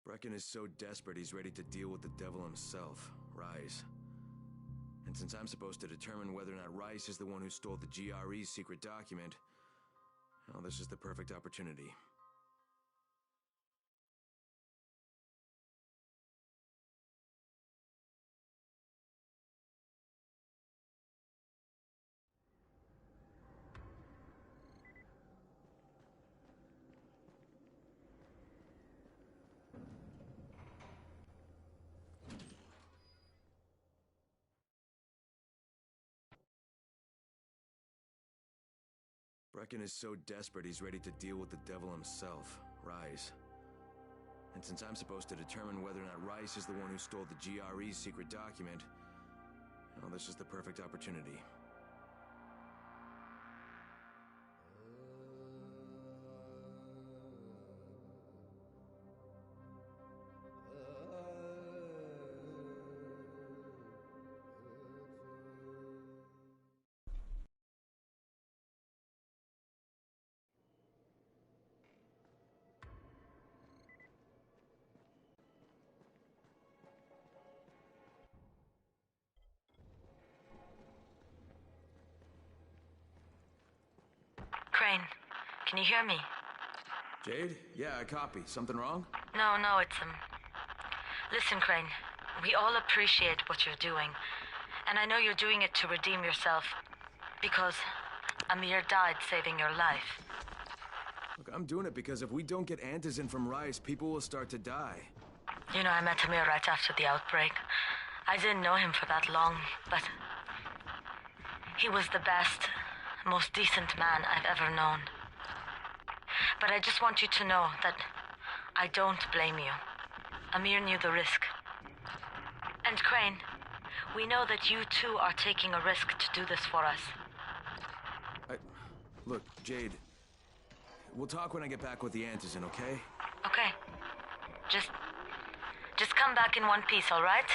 Brecken is so desperate he's ready to deal with the devil himself, Rais. And since I'm supposed to determine whether or not Rais is the one who stole the GRE's secret document, well, this is the perfect opportunity. Brecken is so desperate he's ready to deal with the devil himself, Rais. And since I'm supposed to determine whether or not Rais is the one who stole the GRE's secret document, well, this is the perfect opportunity. Crane, can you hear me? Jade? Yeah, I copy. Something wrong? No, it's Listen, Crane, we all appreciate what you're doing. And I know you're doing it to redeem yourself. Because Amir died saving your life. Look, I'm doing it because if we don't get Antizin from Rais, people will start to die. You know, I met Amir right after the outbreak. I didn't know him for that long, but he was the best, most decent man I've ever known. But I just want you to know that I don't blame you. Amir knew the risk. And Crane, we know that you too are taking a risk to do this for us. Look, Jade, we'll talk when I get back with the Antizin, okay? Okay. Just come back in one piece, all right?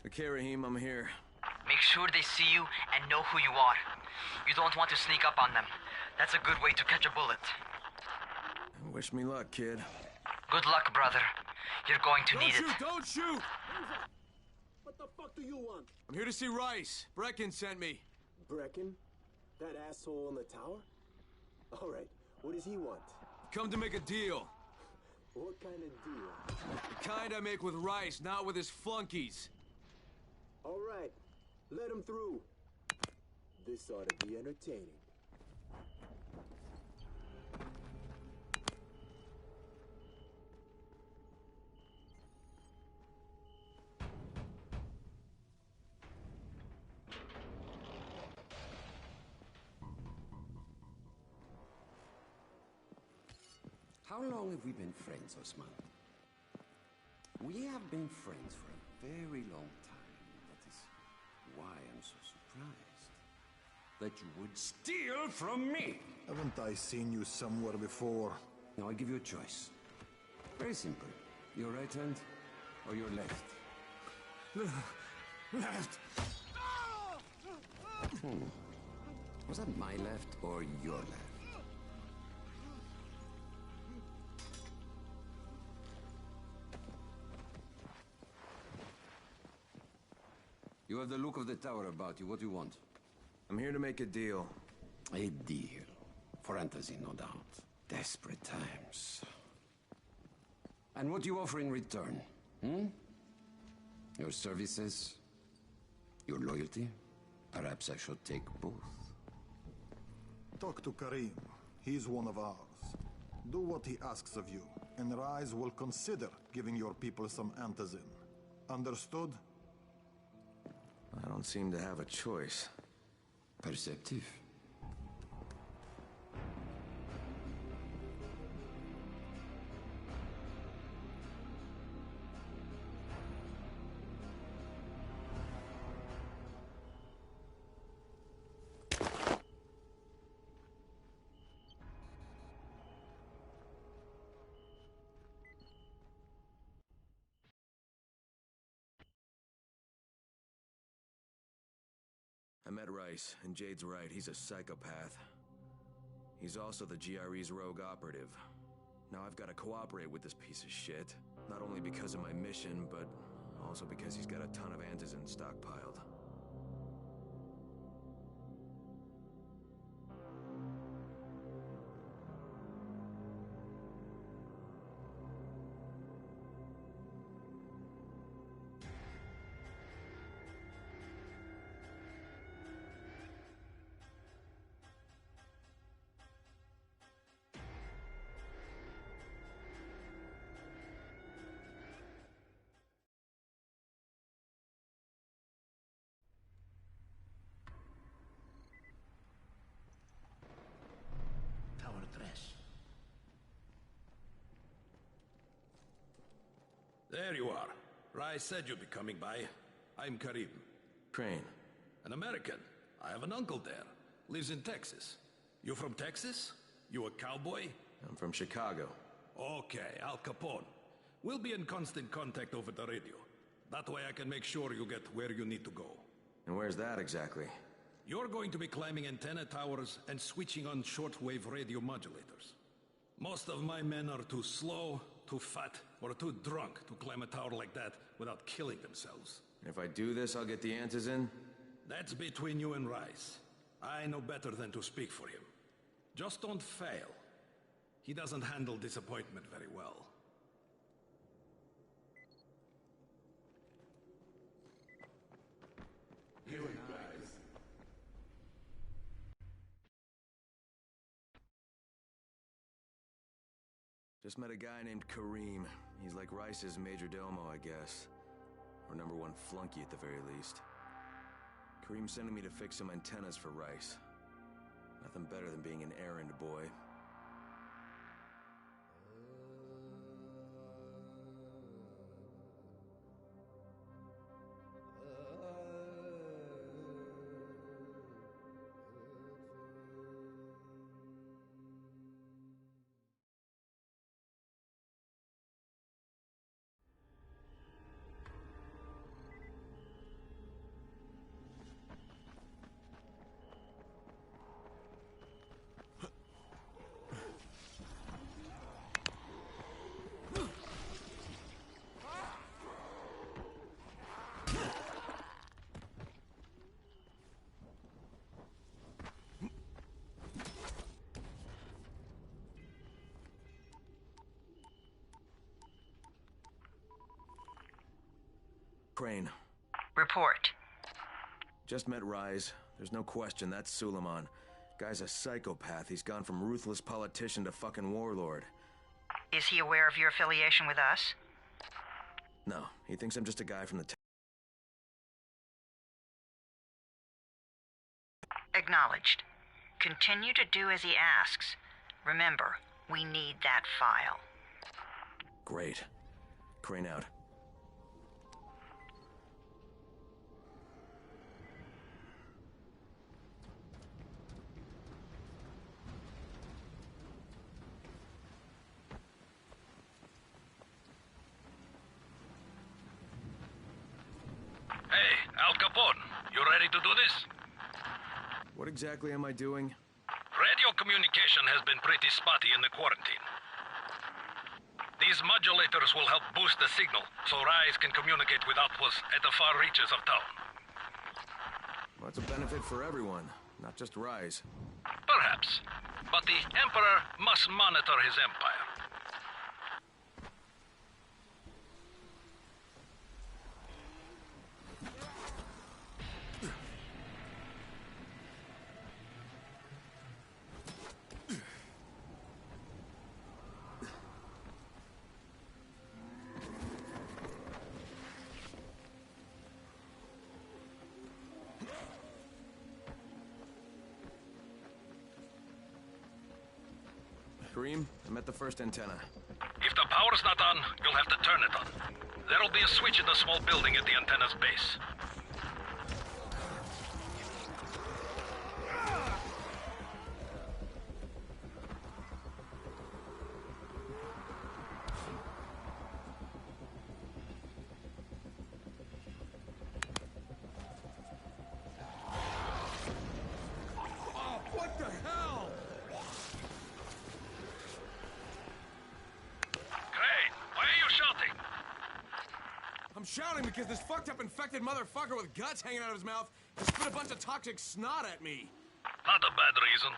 Okay, Rahim, I'm here. Make sure they see you and know who you are. You don't want to sneak up on them. That's a good way to catch a bullet. Wish me luck, kid. Good luck, brother. You're going to need it. Don't shoot! What the fuck do you want? I'm here to see Rais. Brecken sent me. Brecken? That asshole in the tower? Alright, what does he want? Come to make a deal. What kind of deal? The kind I make with Rais, not with his flunkies. Alright, let him through. This ought to be entertaining. How long have we been friends, Osman? We have been friends for a very long time. That is why I'm so surprised. that you would steal from me. Haven't I seen you somewhere before? Now I give you a choice. Very simple. Your right hand or your left? Left! Was that my left or your left? You have the look of the tower about you. What do you want? I'm here to make a deal. A deal. For Antizin, no doubt. Desperate times. And what do you offer in return? Your services? Your loyalty? Perhaps I should take both. Talk to Karim. He's one of ours. Do what he asks of you, and Rise will consider giving your people some Antizin. Understood? I don't seem to have a choice. Perceptive. I met Rice, and Jade's right, he's a psychopath. He's also the GRE's rogue operative. Now I've got to cooperate with this piece of shit. Not only because of my mission, but also because he's got a ton of Antizin stockpiled. There you are. Rice said you'd be coming by. I'm Karim. Crane. An American. I have an uncle there. Lives in Texas. You from Texas? You a cowboy? I'm from Chicago. Okay, Al Capone. We'll be in constant contact over the radio. That way I can make sure you get where you need to go. And where's that exactly? You're going to be climbing antenna towers and switching on shortwave radio modulators. Most of my men are too slow, too fat, or too drunk to climb a tower like that without killing themselves. If I do this, I'll get the Antizin? That's between you and Rice. I know better than to speak for him. Just don't fail. He doesn't handle disappointment very well. Just met a guy named Karim. He's like Rice's major domo, I guess. Or number one flunky at the very least. Karim's sending me to fix some antennas for Rice. Nothing better than being an errand boy. Crane. Report. Just met Rise. There's no question, that's Suleiman. Guy's a psychopath. He's gone from ruthless politician to fucking warlord. Is he aware of your affiliation with us? No, he thinks I'm just a guy from the Acknowledged. Continue to do as he asks. Remember, we need that file. Great. Crane out. Al Capone, you ready to do this? What exactly am I doing? Radio communication has been pretty spotty in the quarantine. These modulators will help boost the signal, so Rise can communicate with outposts at the far reaches of town. Well, that's a benefit for everyone, not just Rise. Perhaps. But the Emperor must monitor his empire. Kareem, I'm at the first antenna. If the power's not on, you'll have to turn it on. There'll be a switch in the small building at the antenna's base. What the hell? Crane, why are you shouting? I'm shouting because this fucked up infected motherfucker with guts hanging out of his mouth has spit a bunch of toxic snot at me. Not a bad reason.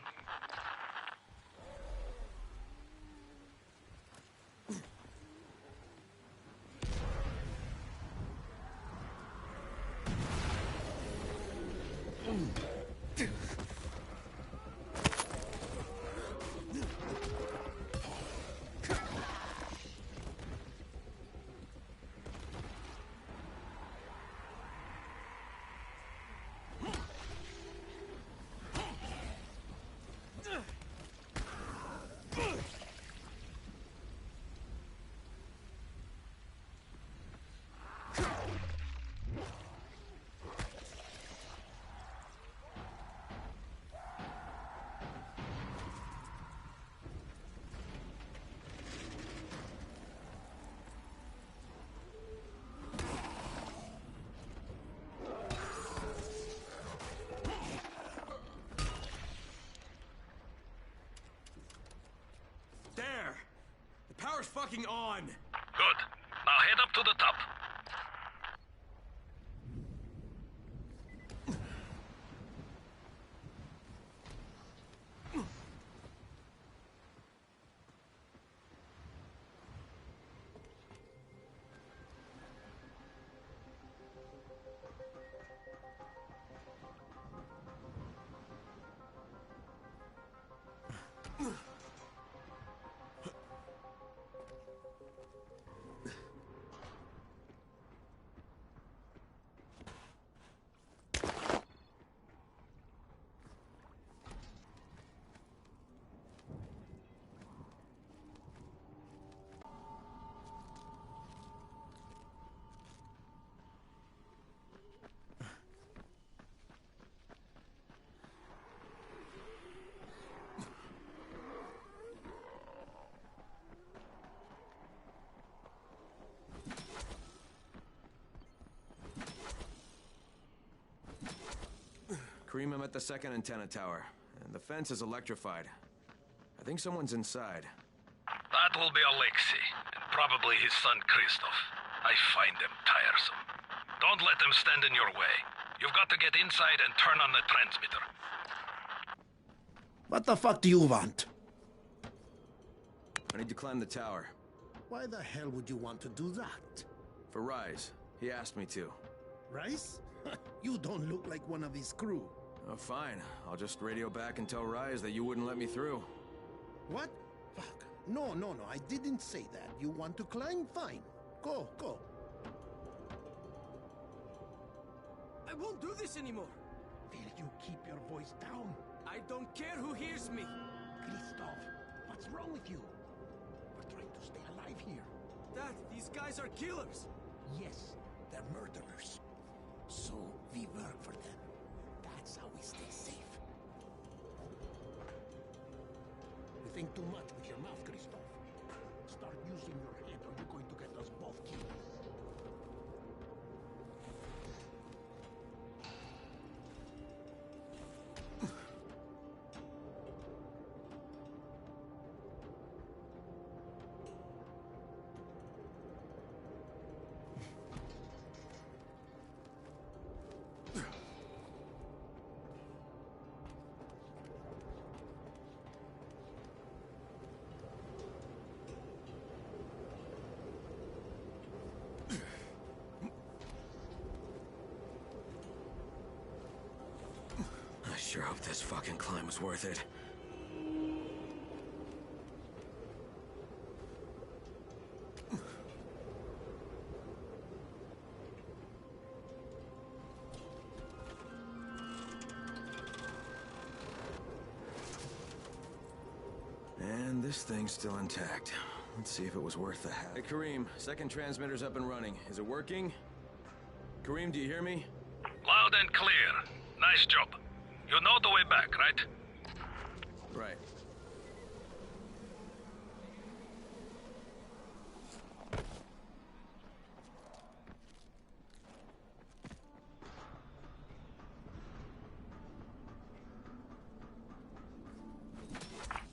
There! The power's fucking on! Good. Now head up to the top. Kareem, I'm at the second antenna tower, and the fence is electrified. I think someone's inside. That will be Alexei, and probably his son Christoph. I find them tiresome. Don't let them stand in your way. You've got to get inside and turn on the transmitter. What the fuck do you want? I need to climb the tower. Why the hell would you want to do that? For Rise. He asked me to. Rice? You don't look like one of his crew. Oh, fine. I'll just radio back and tell Rise that you wouldn't let me through. What? Fuck. No, I didn't say that. You want to climb? Fine. Go. I won't do this anymore. Will you keep your voice down? I don't care who hears me. Christoph, what's wrong with you? We're trying to stay alive here. Dad, these guys are killers. Yes, they're murderers. So we work for them. That's how we stay safe. You think too much with your mouth, Christoph. Start using your head or you're going to get us both killed. sure hope this fucking climb was worth it. And this thing's still intact. Let's see if it was worth the hassle. Hey, Kareem, second transmitter's up and running. Is it working? Kareem, do you hear me? Loud and clear. Nice job. You know the way back, right? Right.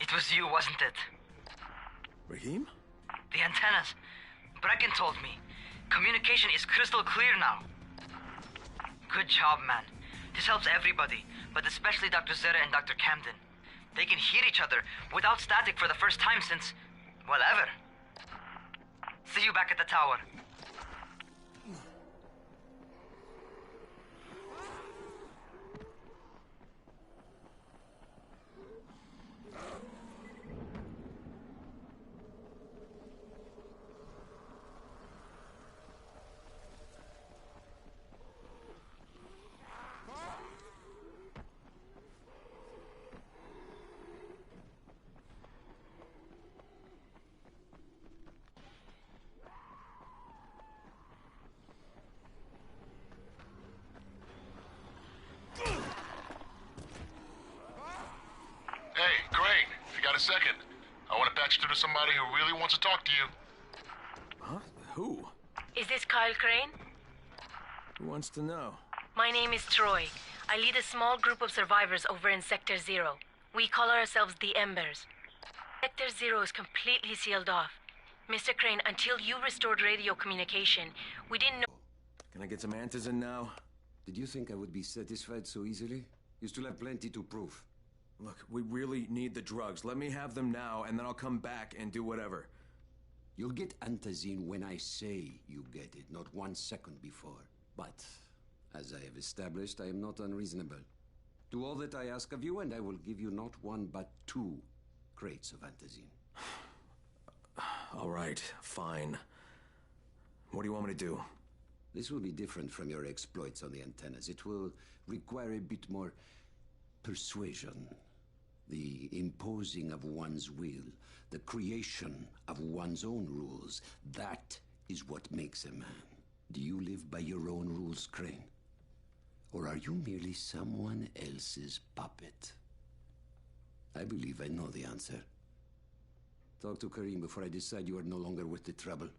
It was you, wasn't it? Rahim? The antennas. Brecken told me. Communication is crystal clear now. Good job, man. This helps everybody, but especially Dr. Zere and Dr. Camden. They can hear each other without static for the first time since, well, ever. See you back at the tower. Second, I want to patch you through to somebody who really wants to talk to you. Huh? Who? Is this Kyle Crane? Who wants to know? My name is Troy. I lead a small group of survivors over in Sector Zero. We call ourselves the Embers. Sector Zero is completely sealed off. Mr. Crane, until you restored radio communication, we didn't know... Can I get some answers in now? Did you think I would be satisfied so easily? You still have plenty to prove. Look, we really need the drugs. Let me have them now, and then I'll come back and do whatever. You'll get Antizin when I say you get it, not 1 second before. But, as I have established, I am not unreasonable. Do all that I ask of you, and I will give you not 1 but 2 crates of Antizin. All right, fine. What do you want me to do? This will be different from your exploits on the antennas. It will require a bit more persuasion. The imposing of one's will, the creation of one's own rules, that is what makes a man. Do you live by your own rules, Crane? Or are you merely someone else's puppet? I believe I know the answer. Talk to Kareem before I decide you are no longer worth the trouble.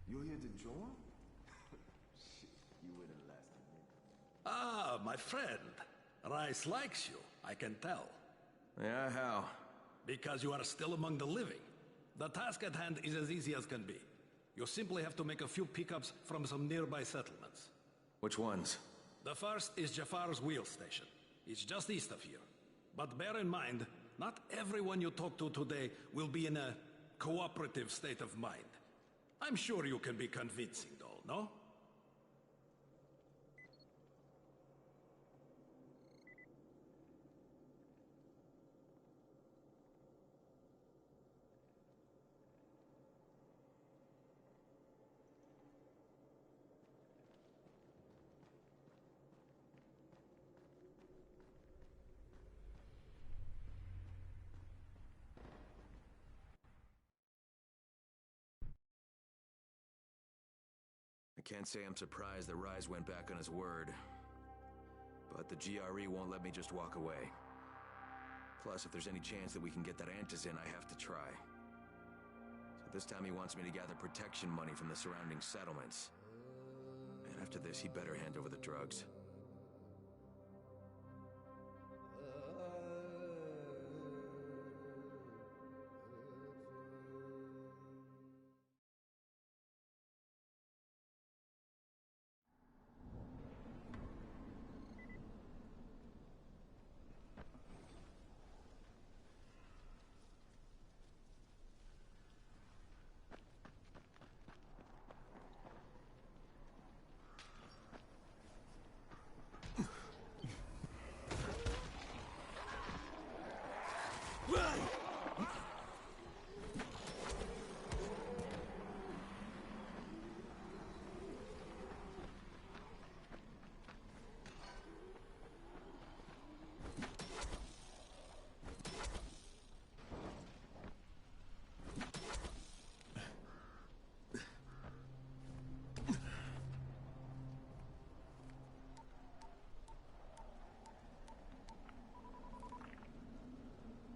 You're here to join? Shit, you wouldn't last a minute. Ah, my friend. Rice likes you, I can tell. Yeah, how? Because you are still among the living. The task at hand is as easy as can be. You simply have to make a few pickups from some nearby settlements. Which ones? The first is Jafar's wheel station. It's just east of here. But bear in mind, not everyone you talk to today will be in a cooperative state of mind. I'm sure you can be convincing, though, no? I can't say I'm surprised that Rise went back on his word. But the GRE won't let me just walk away. Plus, if there's any chance that we can get that Antizin, I have to try. So this time he wants me to gather protection money from the surrounding settlements. And after this, he better hand over the drugs.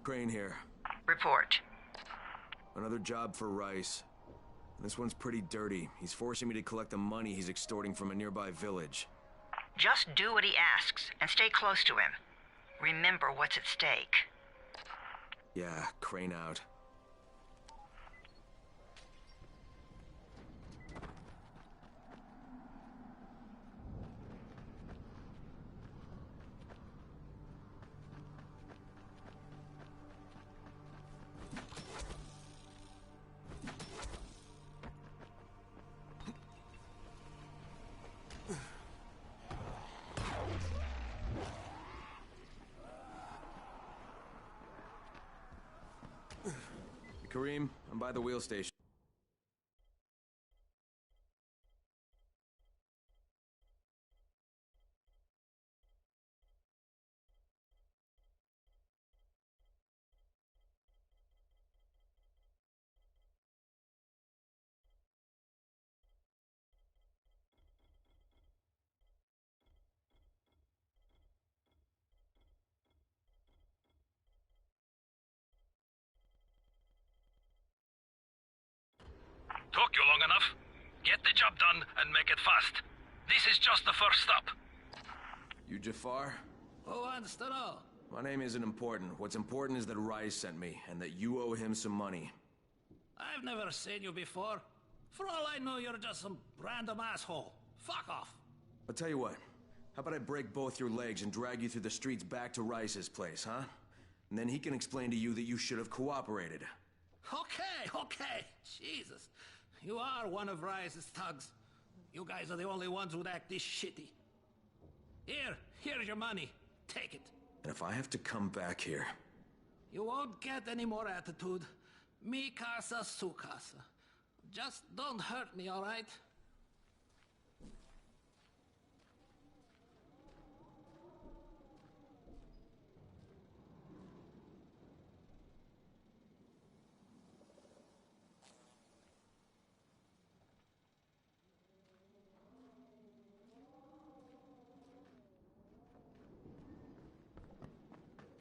Crane here. Report. Another job for Rice. This one's pretty dirty. He's forcing me to collect the money he's extorting from a nearby village. Just do what he asks, and stay close to him. Remember what's at stake. Yeah, Crane out. Kareem, I'm by the wheel station. Took you long enough. Get the job done and make it fast. This is just the first stop. You Jafar? Who wants to know? My name isn't important. What's important is that Rise sent me, and that you owe him some money. I've never seen you before. For all I know, you're just some random asshole. Fuck off. I'll tell you what. How about I break both your legs and drag you through the streets back to Rice's place, huh? And then he can explain to you that you should have cooperated. Okay. Jesus. You are one of Rise's thugs. You guys are the only ones who'd act this shitty. Here's your money. Take it. And if I have to come back here... You won't get any more attitude. Mi casa, su casa. Just don't hurt me, all right?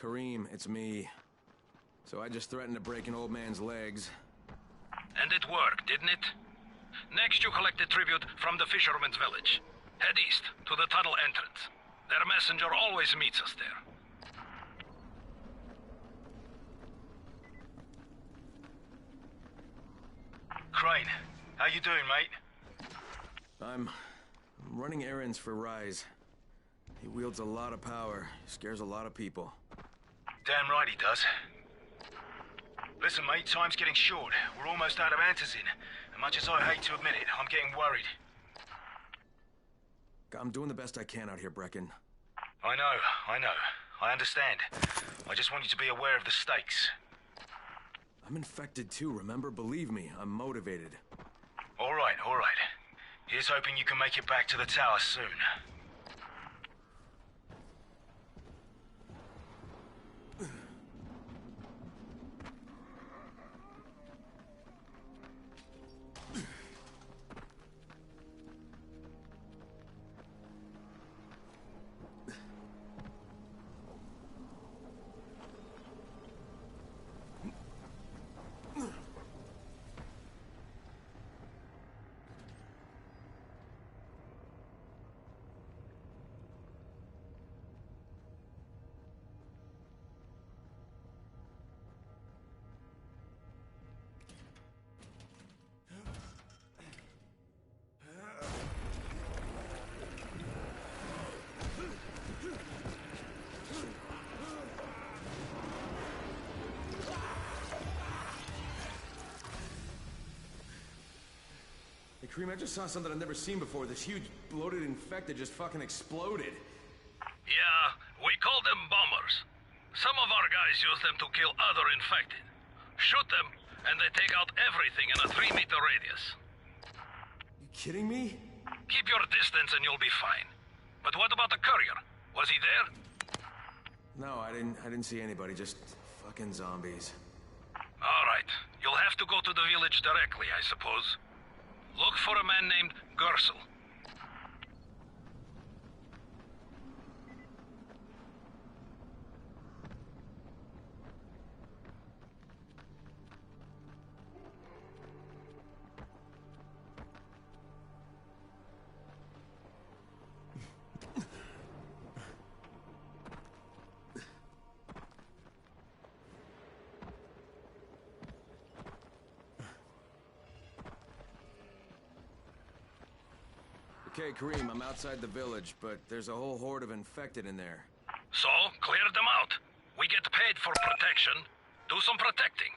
Kareem, it's me. So I just threatened to break an old man's legs. And it worked, didn't it? Next you collect the tribute from the fisherman's village. Head east, to the tunnel entrance. Their messenger always meets us there. Crane, how you doing, mate? I'm running errands for Rise. He wields a lot of power, scares a lot of people. Damn right he does. Listen, mate, time's getting short. We're almost out of antizin. And much as I hate to admit it, I'm getting worried. I'm doing the best I can out here, Brecken. I know. I understand. I just want you to be aware of the stakes. I'm infected too, remember? Believe me, I'm motivated. All right. Here's hoping you can make it back to the tower soon. Kareem, I just saw something I've never seen before. This huge, bloated infected just fucking exploded. Yeah, we call them bombers. Some of our guys use them to kill other infected. Shoot them, and they take out everything in a 3-meter radius. You kidding me? Keep your distance and you'll be fine. But what about the courier? Was he there? No, I didn't see anybody, just fucking zombies. All right, you'll have to go to the village directly, I suppose. Look for a man named Gersel. Okay, Kareem, I'm outside the village, but there's a whole horde of infected in there. So, clear them out. We get paid for protection. Do some protecting.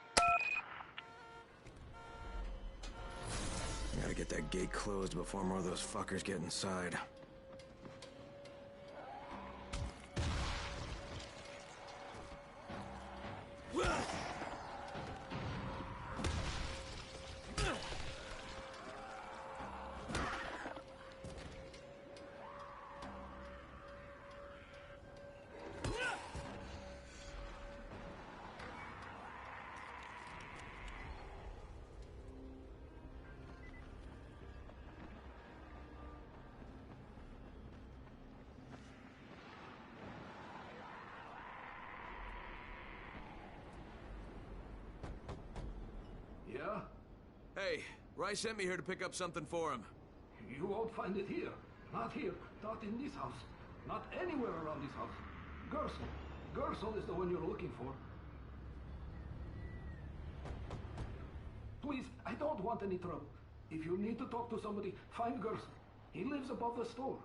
I gotta get that gate closed before more of those fuckers get inside. Yeah? Hey, Rice sent me here to pick up something for him. You won't find it here. Not here. Not in this house. Not anywhere around this house. Gerson. Gerson is the one you're looking for. Please, I don't want any trouble. If you need to talk to somebody, find Gerson. He lives above the store.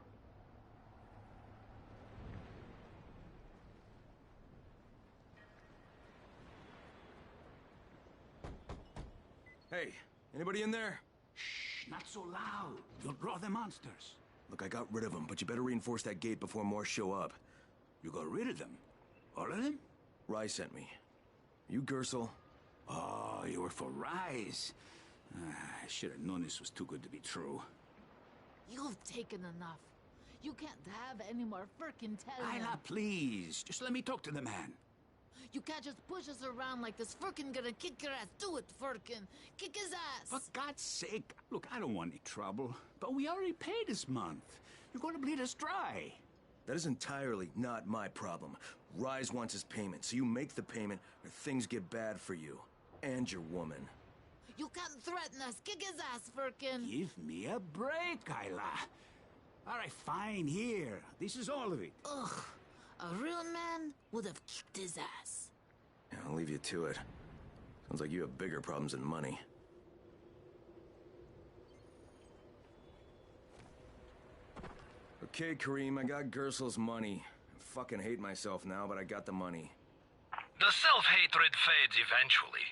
Hey, anybody in there? Shh, not so loud. You'll draw the monsters. Look, I got rid of them, but you better reinforce that gate before more show up. You got rid of them? All of them? Rise sent me. You Gersel? Oh, you were for Rise. I should have known this was too good to be true. You've taken enough. You can't have any more frickin' telling. Isla, please. Just let me talk to the man. You can't just push us around like this. Furkin gonna kick your ass. Do it, Furkin. Kick his ass. For God's sake. Look, I don't want any trouble. But we already paid this month. You're gonna bleed us dry. That is entirely not my problem. Rise wants his payment, so you make the payment or things get bad for you. And your woman. You can't threaten us. Kick his ass, Furkin. Give me a break, Isla. All right, fine, here. This is all of it. Ugh. A real man would have kicked his ass. Yeah, I'll leave you to it. Sounds like you have bigger problems than money. Okay, Kareem, I got Gersel's money. I fucking hate myself now, but I got the money. The self-hatred fades eventually.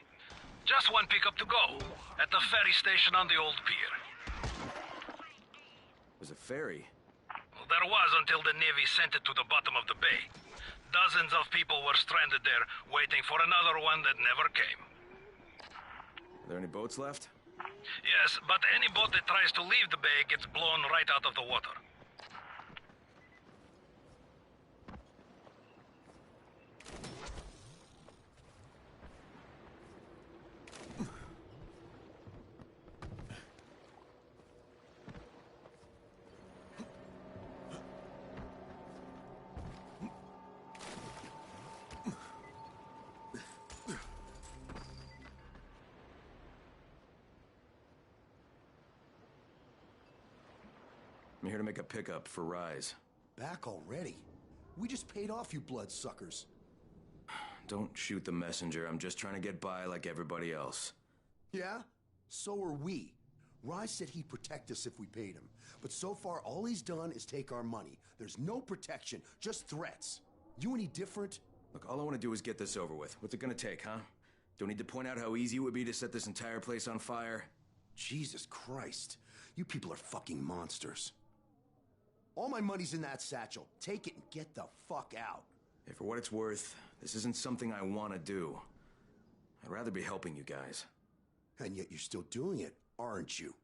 Just one pickup to go. At the ferry station on the old pier. Was it ferry? Well, there was until the Navy sent it to the bottom of the bay. Dozens of people were stranded there, waiting for another one that never came. Are there any boats left? Yes, but any boat that tries to leave the bay gets blown right out of the water. I'm here to make a pickup for Rise. Back already? We just paid off, you bloodsuckers. Don't shoot the messenger. I'm just trying to get by like everybody else. Yeah? So are we. Rise said he'd protect us if we paid him. But so far, all he's done is take our money. There's no protection, just threats. You any different? Look, all I want to do is get this over with. What's it gonna take, huh? Don't need to point out how easy it would be to set this entire place on fire? Jesus Christ. You people are fucking monsters. All my money's in that satchel. Take it and get the fuck out. Hey, for what it's worth, this isn't something I want to do. I'd rather be helping you guys. And yet you're still doing it, aren't you?